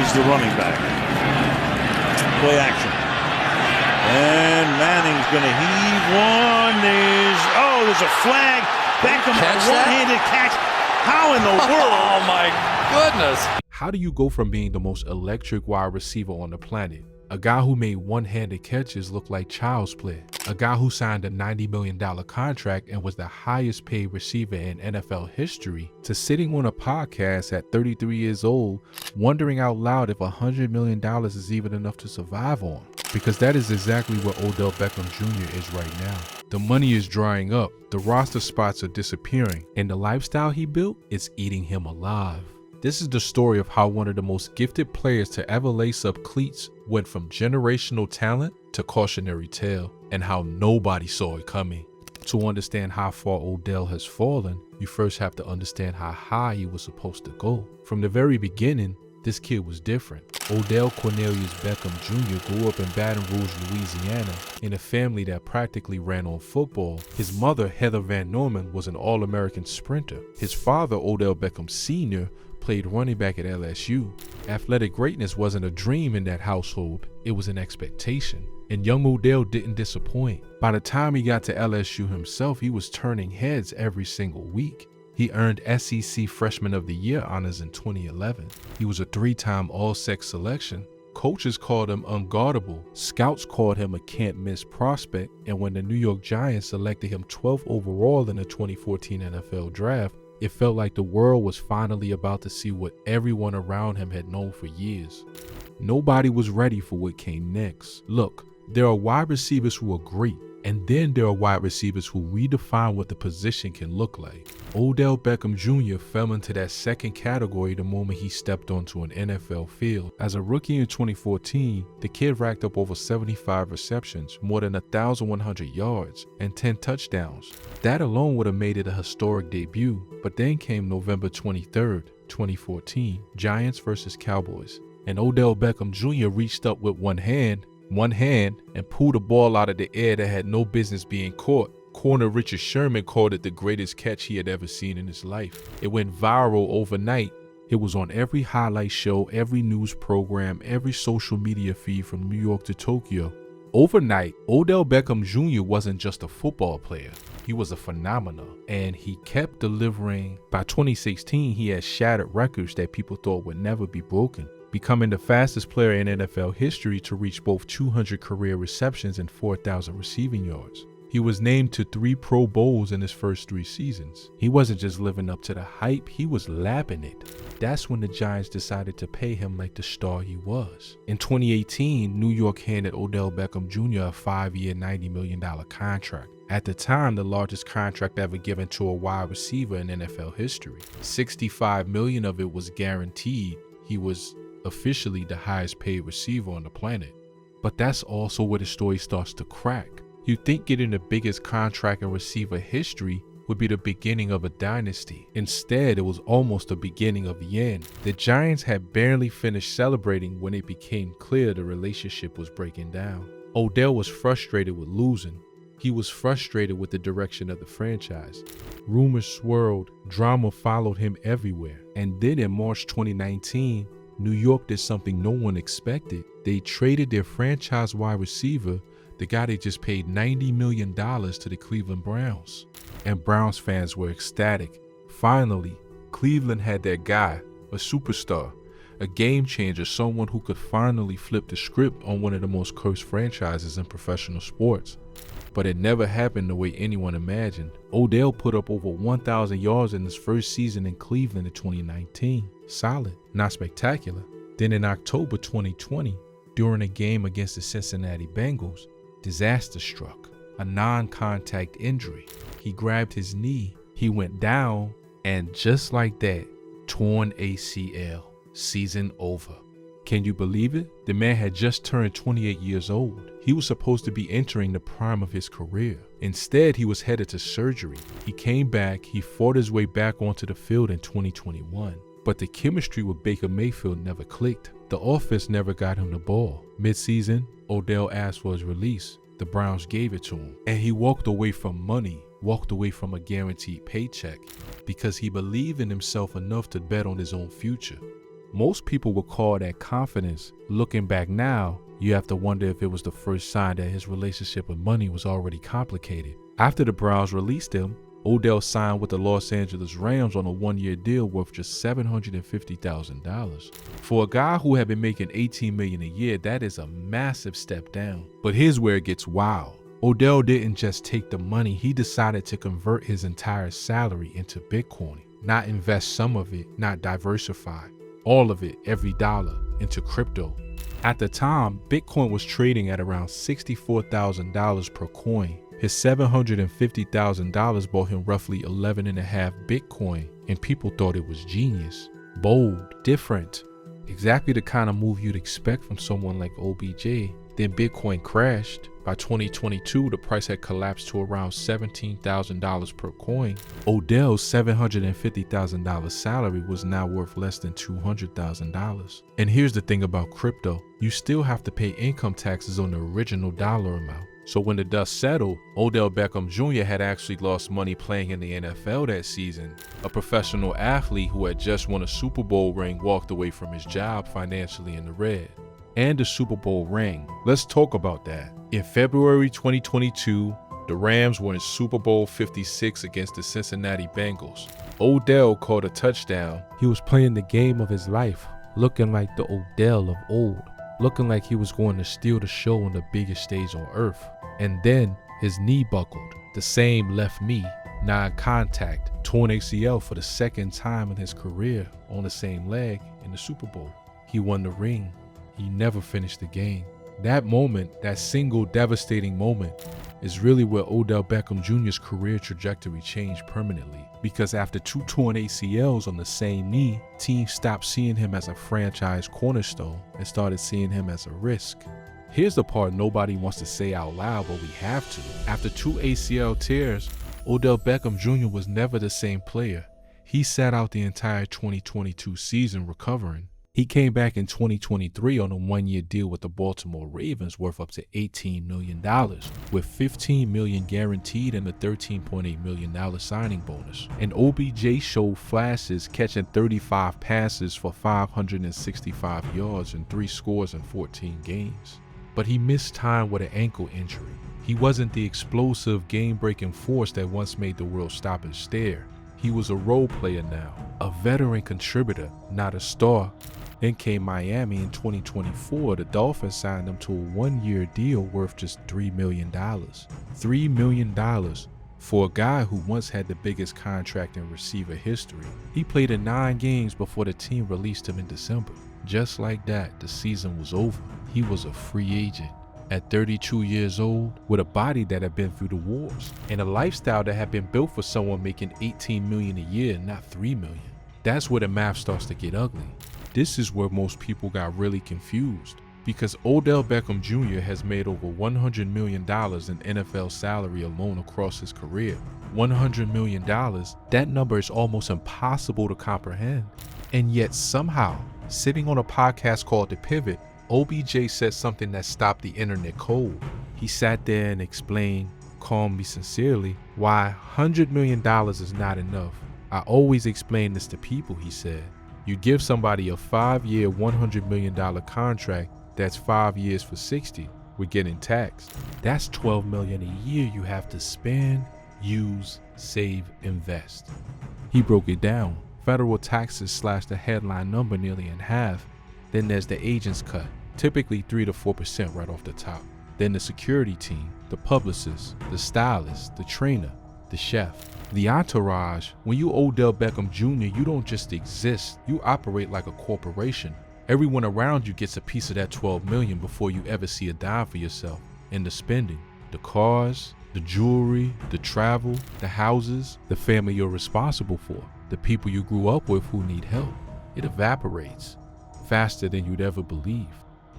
is the running back. Play action. And Manning's going to heave one. There's a flag. Beckham on a one-handed catch. How in the world? Oh, my goodness. How do you go from being the most electric wide receiver on the planet, a guy who made one-handed catches look like child's play, a guy who signed a $90 million contract and was the highest paid receiver in NFL history, to sitting on a podcast at 33 years old, wondering out loud if $100 million is even enough to survive on? Because that is exactly where Odell Beckham Jr is right now. The money is drying up, the roster spots are disappearing, and the lifestyle he built is eating him alive. This is the story of how one of the most gifted players to ever lace up cleats went from generational talent to cautionary tale, and how nobody saw it coming. To understand how far Odell has fallen, you first have to understand how high he was supposed to go. From the very beginning, this kid was different. Odell Cornelius Beckham Jr. grew up in Baton Rouge, Louisiana, in a family that practically ran on football. His mother, Heather Van Norman, was an All-American sprinter. His father, Odell Beckham Sr., played running back at LSU. Athletic greatness wasn't a dream in that household, it was an expectation. And young Odell didn't disappoint. By the time he got to LSU himself, he was turning heads every single week. He earned SEC Freshman of the Year honors in 2011. He was a 3-time All-Sec selection. Coaches called him unguardable. Scouts called him a can't-miss prospect. And when the New York Giants selected him 12th overall in the 2014 NFL Draft, it felt like the world was finally about to see what everyone around him had known for years. Nobody was ready for what came next. Look, there are wide receivers who are great, and then there are wide receivers who redefine what the position can look like. Odell Beckham Jr. fell into that second category the moment he stepped onto an NFL field. As a rookie in 2014, the kid racked up over 75 receptions, more than 1,100 yards, and 10 touchdowns. That alone would have made it a historic debut, but then came November 23rd, 2014, Giants versus Cowboys, and Odell Beckham Jr. reached up with one hand, and pulled a ball out of the air that had no business being caught. Corner Richard Sherman called it the greatest catch he had ever seen in his life. It went viral overnight. It was on every highlight show, every news program, every social media feed from New York to Tokyo. Overnight, Odell Beckham Jr. wasn't just a football player. He was a phenomenon, and he kept delivering. By 2016, he had shattered records that people thought would never be broken, becoming the fastest player in NFL history to reach both 200 career receptions and 4,000 receiving yards. He was named to 3 Pro Bowls in his first 3 seasons. He wasn't just living up to the hype, he was lapping it. That's when the Giants decided to pay him like the star he was. In 2018, New York handed Odell Beckham Jr. a 5-year, $90 million contract. At the time, the largest contract ever given to a wide receiver in NFL history. $65 million of it was guaranteed. He was officially the highest paid receiver on the planet. But that's also where the story starts to crack. You'd think getting the biggest contract in receiver history would be the beginning of a dynasty. Instead, it was almost the beginning of the end. The Giants had barely finished celebrating when it became clear the relationship was breaking down. Odell was frustrated with losing. He was frustrated with the direction of the franchise. Rumors swirled, drama followed him everywhere. And then in March 2019, New York did something no one expected. They traded their franchise wide receiver, the guy they just paid $90 million, to the Cleveland Browns. And Browns fans were ecstatic. Finally, Cleveland had their guy, a superstar, a game changer, someone who could finally flip the script on one of the most cursed franchises in professional sports. But it never happened the way anyone imagined. Odell put up over 1,000 yards in his first season in Cleveland in 2019. Solid, not spectacular. Then in October 2020, during a game against the Cincinnati Bengals, disaster struck. A non-contact injury. He grabbed his knee, he went down, and just like that, torn ACL. Season over. Can you believe it? The man had just turned 28 years old. He was supposed to be entering the prime of his career. Instead, he was headed to surgery. He came back, he fought his way back onto the field in 2021. But the chemistry with Baker Mayfield never clicked. The offense never got him the ball. Mid-season, Odell asked for his release. The Browns gave it to him. And he walked away from money, walked away from a guaranteed paycheck, because he believed in himself enough to bet on his own future. Most people would call that confidence. Looking back now, you have to wonder if it was the first sign that his relationship with money was already complicated. After the Browns released him, Odell signed with the Los Angeles Rams on a one-year deal worth just $750,000. For a guy who had been making $18 million a year, that is a massive step down. But here's where it gets wild. Odell didn't just take the money, he decided to convert his entire salary into Bitcoin. Not invest some of it, not diversify. All of it, every dollar, into crypto. At the time, Bitcoin was trading at around $64,000 per coin. His $750,000 bought him roughly 11.5 Bitcoin, and people thought it was genius, bold, different. Exactly the kind of move you'd expect from someone like OBJ. Then Bitcoin crashed. By 2022, the price had collapsed to around $17,000 per coin. Odell's $750,000 salary was now worth less than $200,000. And here's the thing about crypto, you still have to pay income taxes on the original dollar amount. So when the dust settled, Odell Beckham Jr had actually lost money playing in the NFL that season. A professional athlete who had just won a Super Bowl ring walked away from his job financially in the red. And the Super Bowl ring. Let's talk about that. In February 2022, the Rams won Super Bowl 56 against the Cincinnati Bengals. Odell caught a touchdown. He was playing the game of his life, looking like the Odell of old, looking like he was going to steal the show on the biggest stage on earth. And then his knee buckled, the same left knee, non-contact, torn ACL for the second time in his career on the same leg in the Super Bowl. He won the ring. He never finished the game. That moment, that single devastating moment, is really where Odell Beckham Jr.'s career trajectory changed permanently. Because after 2 torn ACLs on the same knee, teams stopped seeing him as a franchise cornerstone and started seeing him as a risk. Here's the part nobody wants to say out loud, but we have to. After 2 ACL tears, Odell Beckham Jr. was never the same player. He sat out the entire 2022 season recovering. He came back in 2023 on a one-year deal with the Baltimore Ravens worth up to $18 million, with $15 million guaranteed and a $13.8 million signing bonus. And OBJ showed flashes, catching 35 passes for 565 yards and 3 scores in 14 games. But he missed time with an ankle injury. He wasn't the explosive, game-breaking force that once made the world stop and stare. He was a role player now, a veteran contributor, not a star. Then came Miami in 2024. The Dolphins signed him to a one-year deal worth just $3 million. $3 million for a guy who once had the biggest contract in receiver history. He played in 9 games before the team released him in December. Just like that, the season was over. He was a free agent. At 32 years old, with a body that had been through the wars, and a lifestyle that had been built for someone making $18 million a year, not $3 million. That's where the math starts to get ugly. This is where most people got really confused, because Odell Beckham Jr. has made over $100 million in NFL salary alone across his career. $100 million, that number is almost impossible to comprehend. And yet somehow, sitting on a podcast called The Pivot, OBJ said something that stopped the internet cold. He sat there and explained, calmly, sincerely, why $100 million is not enough. I always explain this to people, he said. You give somebody a 5-year, $100 million contract, that's 5 years for 60, we're getting taxed. That's $12 million a year you have to spend, use, save, invest. He broke it down. Federal taxes slash the headline number nearly in half. Then there's the agent's cut, typically 3 to 4% right off the top. Then the security team, the publicist, the stylist, the trainer, the chef, the entourage. When you Odell Beckham Jr., you don't just exist, you operate like a corporation. Everyone around you gets a piece of that $12 million before you ever see a dime for yourself. And the spending, the cars, the jewelry, the travel, the houses, the family you're responsible for, the people you grew up with who need help. It evaporates faster than you'd ever believe.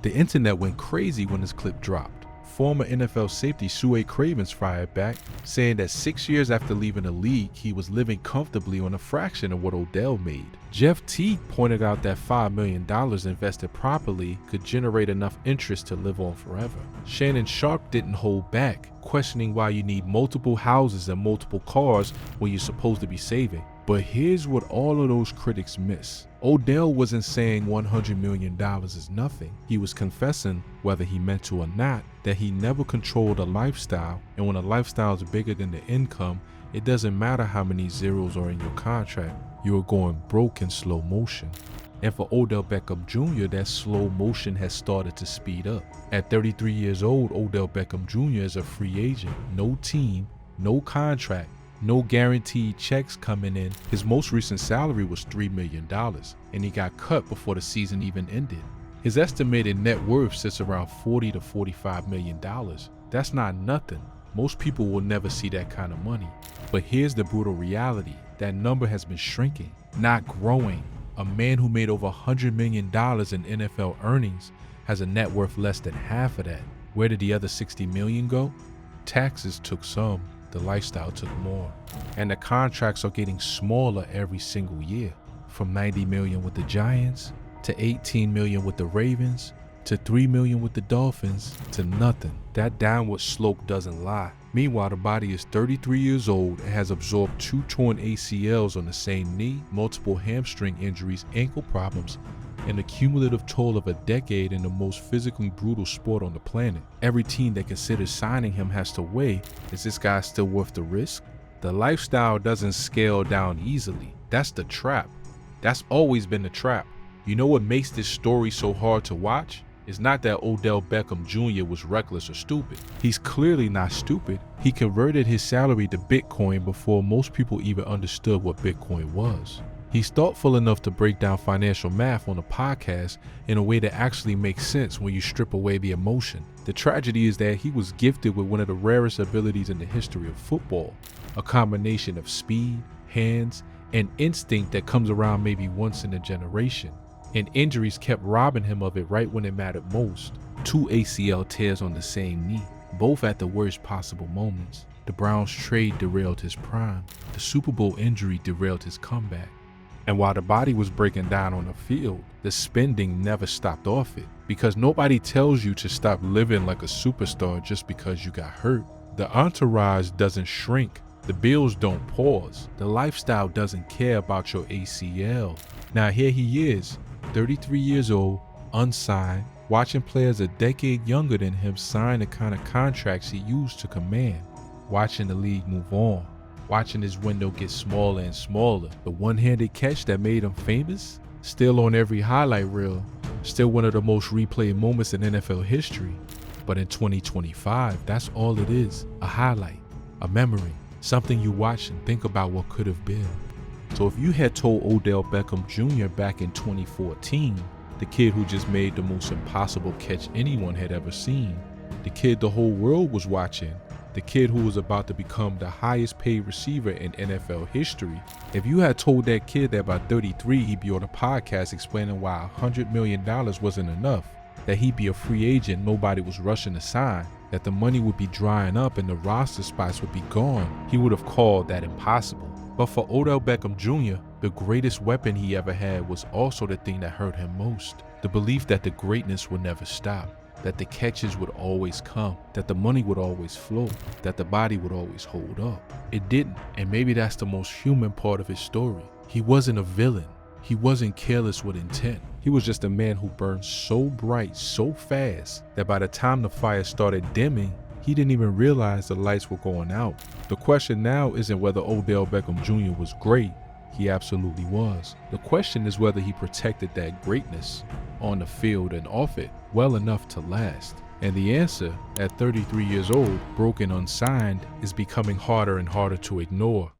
The internet went crazy when this clip dropped. Former NFL safety Su'a Cravens fired back, saying that 6 years after leaving the league, he was living comfortably on a fraction of what Odell made. Jeff Teague pointed out that $5 million invested properly could generate enough interest to live on forever. Shannon Sharpe didn't hold back, questioning why you need multiple houses and multiple cars when you're supposed to be saving. But here's what all of those critics miss. Odell wasn't saying $100 million is nothing. He was confessing, whether he meant to or not, that he never controlled a lifestyle, and when a lifestyle is bigger than the income, it doesn't matter how many zeros are in your contract, you are going broke in slow motion. And for Odell Beckham Jr., that slow motion has started to speed up. At 33 years old, Odell Beckham Jr. is a free agent, no team, no contract, no guaranteed checks coming in. His most recent salary was $3 million, and he got cut before the season even ended. His estimated net worth sits around $40 to $45 million. That's not nothing. Most people will never see that kind of money. But here's the brutal reality. That number has been shrinking, not growing. A man who made over $100 million in NFL earnings has a net worth less than half of that. Where did the other $60 million go? Taxes took some, the lifestyle took more. And the contracts are getting smaller every single year. From $90 million with the Giants, to $18 million with the Ravens, to $3 million with the Dolphins, to nothing. That downward slope doesn't lie. Meanwhile, the body is 33 years old and has absorbed 2 torn ACLs on the same knee, multiple hamstring injuries, ankle problems, and the cumulative toll of a decade in the most physically brutal sport on the planet. Every team that considers signing him has to weigh, is this guy still worth the risk? The lifestyle doesn't scale down easily. That's the trap. That's always been the trap. You know what makes this story so hard to watch? It's not that Odell Beckham Jr. was reckless or stupid. He's clearly not stupid. He converted his salary to Bitcoin before most people even understood what Bitcoin was. He's thoughtful enough to break down financial math on a podcast in a way that actually makes sense when you strip away the emotion. The tragedy is that he was gifted with one of the rarest abilities in the history of football, a combination of speed, hands, and instinct that comes around maybe once in a generation. And injuries kept robbing him of it right when it mattered most. 2 ACL tears on the same knee, both at the worst possible moments. The Browns trade derailed his prime. The Super Bowl injury derailed his comeback. And while the body was breaking down on the field, the spending never stopped off it. Because nobody tells you to stop living like a superstar just because you got hurt. The entourage doesn't shrink. The bills don't pause. The lifestyle doesn't care about your ACL. Now here he is, 33 years old, unsigned, watching players a decade younger than him sign the kind of contracts he used to command, watching the league move on, watching his window get smaller and smaller. The one-handed catch that made him famous, still on every highlight reel, still one of the most replayed moments in NFL history. But in 2025, that's all it is, a highlight, a memory, something you watch and think about what could have been. So if you had told Odell Beckham Jr. back in 2014, the kid who just made the most impossible catch anyone had ever seen, the kid the whole world was watching, the kid who was about to become the highest paid receiver in NFL history, if you had told that kid that by 33 he'd be on a podcast explaining why $100 million wasn't enough, that he'd be a free agent nobody was rushing to sign, that the money would be drying up and the roster spots would be gone, he would have called that impossible. But for Odell Beckham Jr., the greatest weapon he ever had was also the thing that hurt him most. The belief that the greatness would never stop, that the catches would always come, that the money would always flow, that the body would always hold up. It didn't, and maybe that's the most human part of his story. He wasn't a villain. He wasn't careless with intent. He was just a man who burned so bright, so fast, that by the time the fire started dimming, he didn't even realize the lights were going out. The question now isn't whether Odell Beckham Jr. was great. He absolutely was. The question is whether he protected that greatness on the field and off it well enough to last. And the answer, at 33 years old, broken unsigned, is becoming harder and harder to ignore.